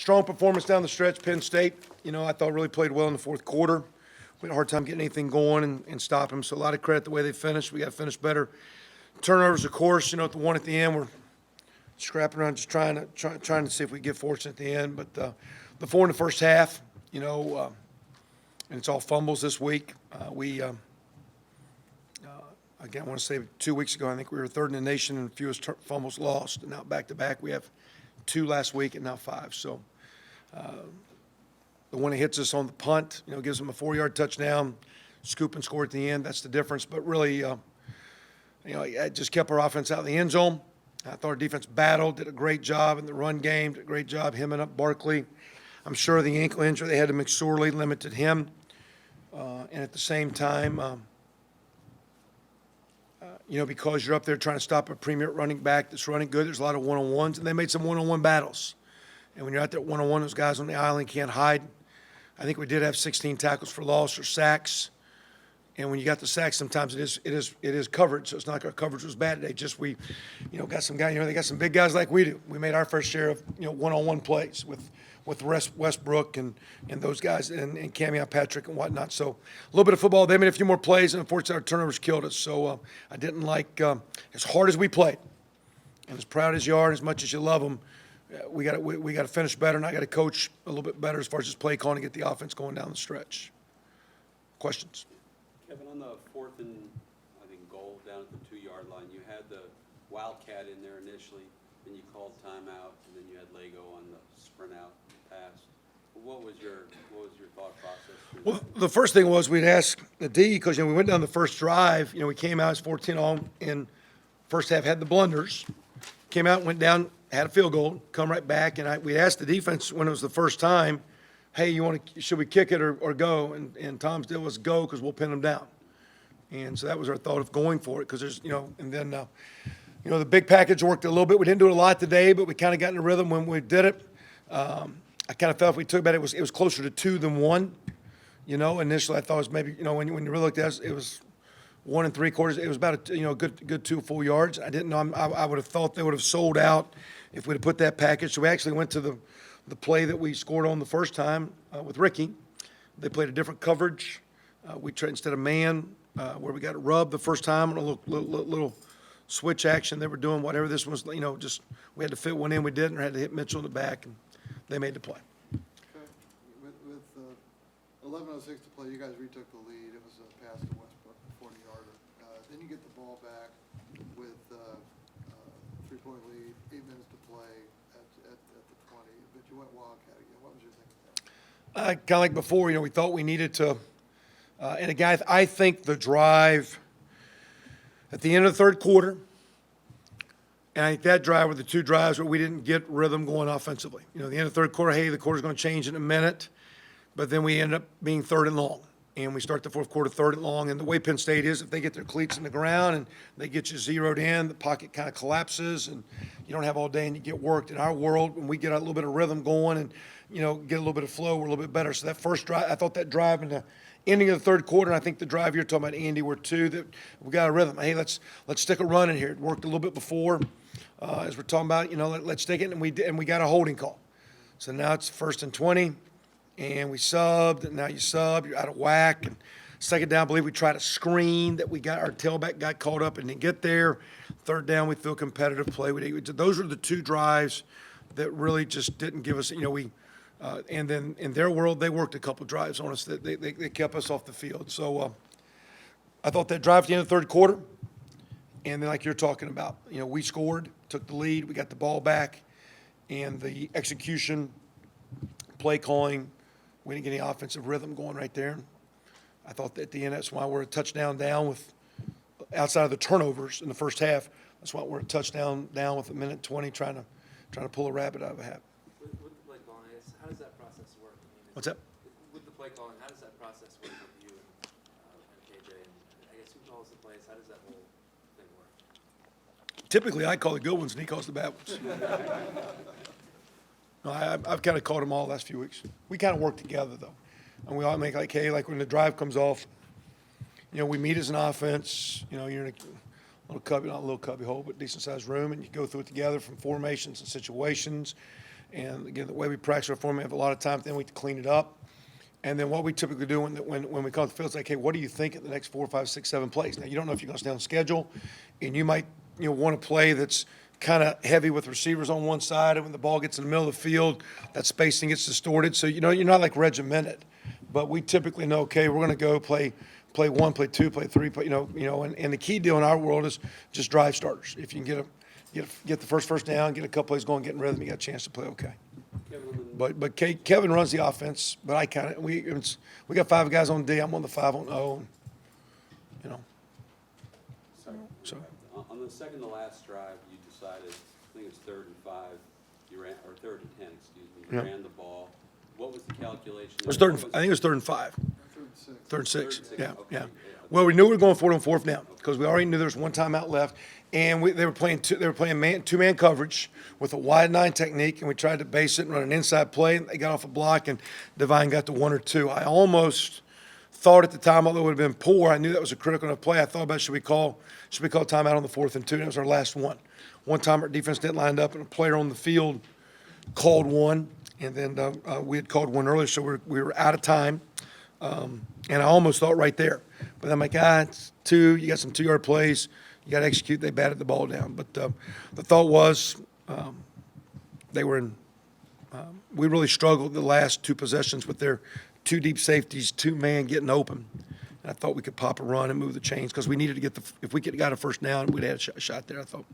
Strong performance down the stretch. Penn State, I thought really played well in the fourth quarter. We had a hard time getting anything going and stop them. So a lot of credit the way they finished. We got to finish better. Turnovers, of course, at the one at the end, we're scrapping around just trying to see if we get fortunate at the end. But the four in the first half, and it's all fumbles this week. Again, I want to say 2 weeks ago, I think we were third in the nation in fewest fumbles lost. And now back-to-back, we have 2 last week and now 5. So the one that hits us on the punt, gives them a 4-yard touchdown, scoop and score at the end. That's the difference. But really, it just kept our offense out of the end zone. I thought our defense battled, did a great job in the run game, did a great job hemming up Barkley. I'm sure the ankle injury they had to McSorley limited him. And at the same time, because you're up there trying to stop a premier running back that's running good, there's a lot of one-on-ones, and they made some one-on-one battles. And when you're out there one-on-one, those guys on the island can't hide. I think we did have 16 tackles for loss or sacks. And when you got the sacks, sometimes it is coverage. So it's not like our coverage was bad today. Just we, got some guys. They got some big guys like we do. We made our fair share of one-on-one plays with Westbrook and those guys and Camion Patrick and whatnot. So a little bit of football. They made a few more plays, and unfortunately our turnovers killed us. So I didn't like as hard as we played, and as proud as you are, and as much as you love them, we got to finish better, and I got to coach a little bit better as far as just play calling to get the offense going down the stretch. Questions? Kevin, on the fourth and, I think, goal down at the 2-yard line, you had the Wildcat in there initially, then you called timeout, and then you had Lego on the sprint out pass. What was your thought process? Well, the first thing was we'd ask the D, because we went down the first drive. We came out as 14-0 in first half, had the blunders, came out, went down, had a field goal, come right back, and we asked the defense when it was the first time, hey, should we kick it or go? And Tom's deal was go because we'll pin them down. And so that was our thought of going for it because there's, and then, the big package worked a little bit. We didn't do it a lot today, but we kind of got in the rhythm when we did it. I kind of felt if we took about it was closer to 2 than 1. Initially I thought it was maybe, when you really looked at it was 1 3/4. It was about a good 2 full yards. I didn't know. I would have thought they would have sold out if we'd have put that package. So we actually went to the play that we scored on the first time with Ricky. They played a different coverage. We tried instead of man, where we got it rubbed the first time, on a little switch action they were doing. Whatever this was, just we had to fit one in. We didn't. Or had to hit Mitchell in the back, and they made the play. Okay. With 11:06 to play, you guys retook the lead. It was a pass to Westbrook, 40-yarder. Then you get the ball back with 3-point lead, 8 minutes to play at the 20. But you went Wildcat again. What was your thinking there? Kind of like before, we thought we needed to. And again, I think the drive at the end of the third quarter, and I think that drive were the 2 drives where we didn't get rhythm going offensively. The end of the third quarter, hey, the quarter's going to change in a minute, but then we end up being 3rd and long. And we start the fourth quarter 3rd and long. And the way Penn State is, if they get their cleats in the ground and they get you zeroed in, the pocket kind of collapses and you don't have all day and you get worked. In our world, when we get a little bit of rhythm going and, get a little bit of flow, we're a little bit better. So that first drive, I thought that drive in the ending of the third quarter, and I think the drive you're talking about, Andy, were 2 that we got a rhythm. Hey, let's stick a run in here. It worked a little bit before, as we're talking about, let's stick it, and we got a holding call. So now it's 1st and 20. And we subbed, and now you sub, you're out of whack. And second down, I believe we tried a screen that our tailback got caught up and didn't get there. Third down, we feel competitive play. Those are the 2 drives that really just didn't give us, and then in their world, they worked a couple drives on us that they kept us off the field. So I thought that drive at the end of the third quarter, and then like you're talking about, we scored, took the lead, we got the ball back, and the execution, play calling, we didn't get any offensive rhythm going right there. I thought that at the end, that's why we're a touchdown down with, outside of the turnovers in the first half, that's why we're a touchdown down with 1:20 trying to pull a rabbit out of a hat. With the play calling, how does that process work? What's that? With the play calling, how does that process work with you and KJ? And I guess who calls the plays? How does that whole thing work? Typically, I call the good ones and he calls the bad ones. No, I've kind of called them all the last few weeks. We kind of work together, though. And we all make hey, when the drive comes off, we meet as an offense. You're in a little cubby, not a little cubby hole, but decent-sized room, and you go through it together from formations and situations. And again, the way we practice our form, we have a lot of time, then we clean it up. And then what we typically do when we come to the field is like, hey, what do you think in the next 4, 5, 6, 7 plays? Now, you don't know if you're going to stay on schedule, and you might want to play that's kind of heavy with receivers on one side, and when the ball gets in the middle of the field, that spacing gets distorted. So, you're not like regimented. But we typically know, okay, we're going to go play 1, play 2, play 3, and the key deal in our world is just drive starters. If you can get the first down, get a couple plays going, get in rhythm, you got a chance to play okay. But Kevin runs the offense, but we got 5 guys on D. I'm on the 5 on O. So On the second to last drive, you decided, I think it was 3rd and 5, you ran, or 3rd and 10, excuse me, you Yeah. ran the ball. What was the calculation? it was I think it was 3rd and 5. 3rd and 6. 3rd and 6. Third and six, Yeah, okay, yeah. yeah. Well, we knew we were going for it on 4th down because we already knew there was 1 timeout left, and they were playing 2-man coverage with a wide 9 technique, and we tried to base it and run an inside play. And they got off a block, and Divine got to 1 or 2. I almost thought at the time, although it would have been poor, I knew that was a critical enough play. I thought about should we call timeout on the 4th and 2? And that was our last one. One time our defense didn't line up, and a player on the field called one, and then we had called one earlier, so we were out of time. And I almost thought right there. But I'm like, it's 2, you got some 2-yard plays, you got to execute. They batted the ball down. But the thought was they were in we really struggled the last 2 possessions with their 2 deep safeties, 2-man getting open. And I thought we could pop a run and move the chains because we needed to get if we could got a first down, we'd have a shot there, I thought.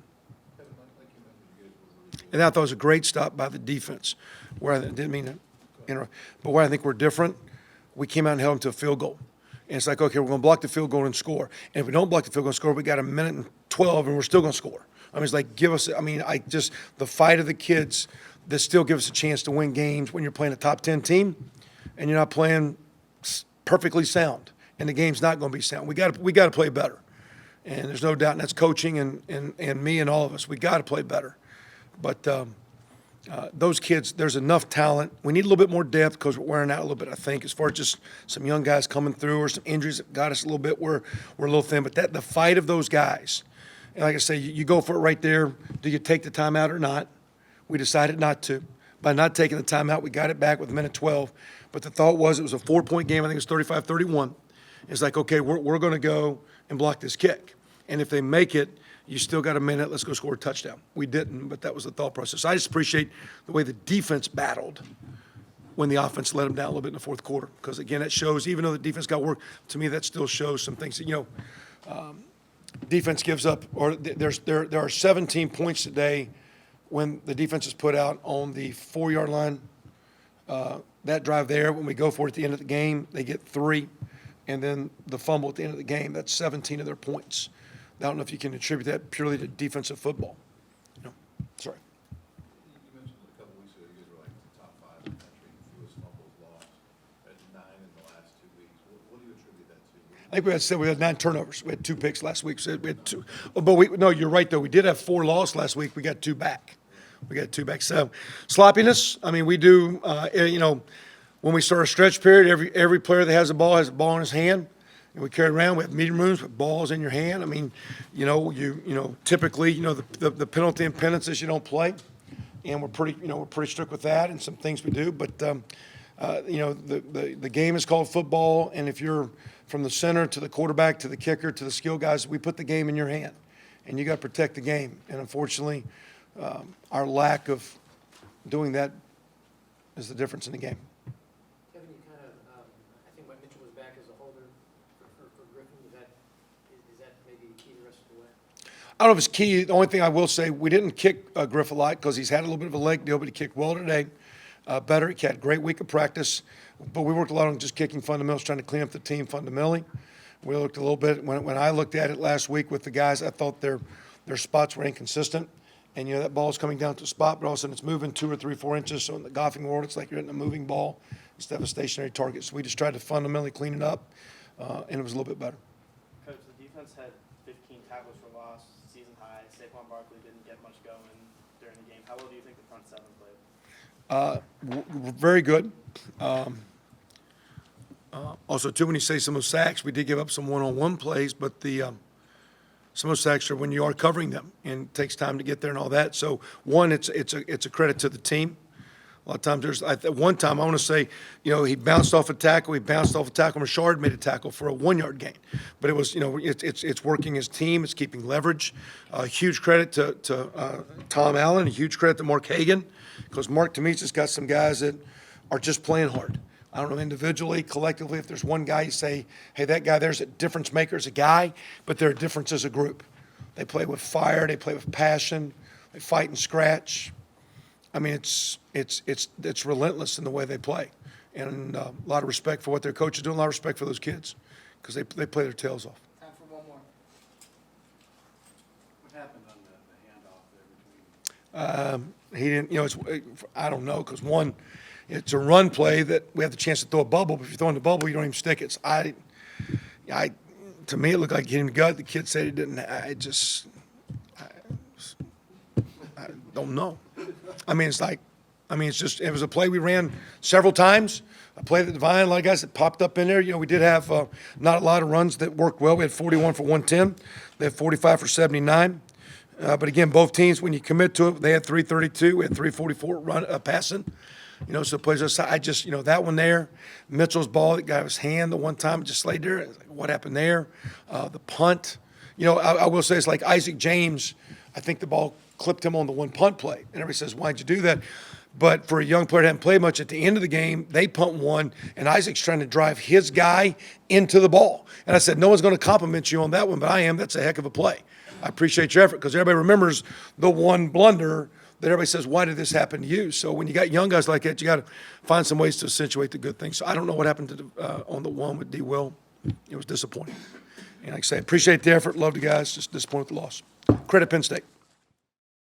And I thought it was a great stop by the defense, where I didn't mean to interrupt, but where I think we're different, we came out and held them to a field goal. And it's like, okay, we're going to block the field goal and score. And if we don't block the field goal and score, we got 1:12 and we're still going to score. I mean, it's like, the fight of the kids that still give us a chance to win games when you're playing a top 10 team and you're not playing perfectly sound. And the game's not going to be sound. We got to play better. And there's no doubt, and that's coaching and me and all of us. We got to play better. But those kids, there's enough talent. We need a little bit more depth because we're wearing out a little bit, I think, as far as just some young guys coming through or some injuries that got us a little bit. We're a little thin. But the fight of those guys, and like I say, you go for it right there. Do you take the timeout or not? We decided not to. By not taking the timeout, we got it back with 1:12. But the thought was it was a 4-point game. I think it was 35-31. It's like, okay, we're going to go and block this kick. And if they make it, you still got a minute, let's go score a touchdown. We didn't, but that was the thought process. I just appreciate the way the defense battled when the offense let them down a little bit in the 4th quarter. Because, again, it shows, even though the defense got work, to me that still shows some things that, defense gives up, or there are 17 points today when the defense is put out on the 4-yard line. That drive there, when we go for it at the end of the game, they get 3. And then the fumble at the end of the game, that's 17 of their points. I don't know if you can attribute that purely to defensive football. Sorry. You mentioned a couple weeks ago you guys were like the top 5 in the country in fewest fumbles lost, at 9 in the last 2 weeks. What do you attribute that to? I think we had 9 turnovers. We had 2 picks last week. So we had 2. But no, you're right though. We did have 4 lost last week. We got 2 back. So sloppiness. I mean, we do. When we start a stretch period, every player that has a ball in his hand. And we carry it around. We have meeting rooms with balls in your hand. I mean, typically, the penalty and penance is you don't play, and we're pretty strict with that and some things we do. But the game is called football, and if you're from the center to the quarterback to the kicker to the skill guys, we put the game in your hand, and you got to protect the game. And unfortunately, our lack of doing that is the difference in the game. Kevin, you kind of, I think when Mitchell was back as a holder for Griffin, is that maybe key the rest of the way? I don't know if it's key. The only thing I will say, we didn't kick Griff a lot because he's had a little bit of a leg deal, but he kicked well today. Better. He had a great week of practice. But we worked a lot on just kicking fundamentals, trying to clean up the team fundamentally. We looked a little bit, when I looked at it last week with the guys, I thought their spots were inconsistent. And, that ball's coming down to a spot, but all of a sudden it's moving 2 or 3, 4 inches. So in the golfing world, it's like you're hitting a moving ball instead of a stationary target. So we just tried to fundamentally clean it up, and it was a little bit better. Coach, the defense had 15 tackles for loss, season high. Saquon Barkley didn't get much going during the game. How well do you think the front 7 played? Very good. Also, too, when you say some of those sacks, we did give up some one-on-one plays, but some of those sacks are when you are covering them, and it takes time to get there and all that. So, one, it's a credit to the team. A lot of times at one time, I want to say, he bounced off a tackle, Richard made a tackle for a 1-yard gain. But it was, it's working as team, it's keeping leverage. Huge credit to Tom Allen, a huge credit to Mark Hagan, because Mark, to me, has just got some guys that are just playing hard. I don't know individually, collectively, if there's one guy you say, hey, that guy there's a difference maker as a guy, but they're a difference as a group. They play with fire, they play with passion, they fight and scratch. I mean, it's relentless in the way they play, and a lot of respect for what their coach is doing. A lot of respect for those kids because they play their tails off. Time for one more. What happened on the handoff there between? He didn't. I don't know because one, it's a run play that we have the chance to throw a bubble. But if you're throwing the bubble, you don't even stick it. So to me, it looked like he didn't gut. The kid said he didn't. I don't know. I mean, it was a play we ran several times, a play that Divine, a lot of guys that popped up in there. We did have not a lot of runs that worked well. We had 41 for 110. They had 45 for 79. But again, both teams, when you commit to it, they had 332. We had 344 passing. So plays aside, that one there, Mitchell's ball that got his hand the one time, just laid there. Like, what happened there? The punt. I will say it's like Isaac James. I think the ball clipped him on the one punt play. And everybody says, why'd you do that? But for a young player that hadn't played much, at the end of the game, they punt one, and Isaac's trying to drive his guy into the ball. And I said, no one's going to compliment you on that one, but I am. That's a heck of a play. I appreciate your effort because everybody remembers the one blunder that everybody says, why did this happen to you? So when you got young guys like that, you got to find some ways to accentuate the good things. So I don't know what happened to on the one with D. Will. It was disappointing. And like I say, appreciate the effort, love the guys, just disappointed with the loss. Credit Penn State.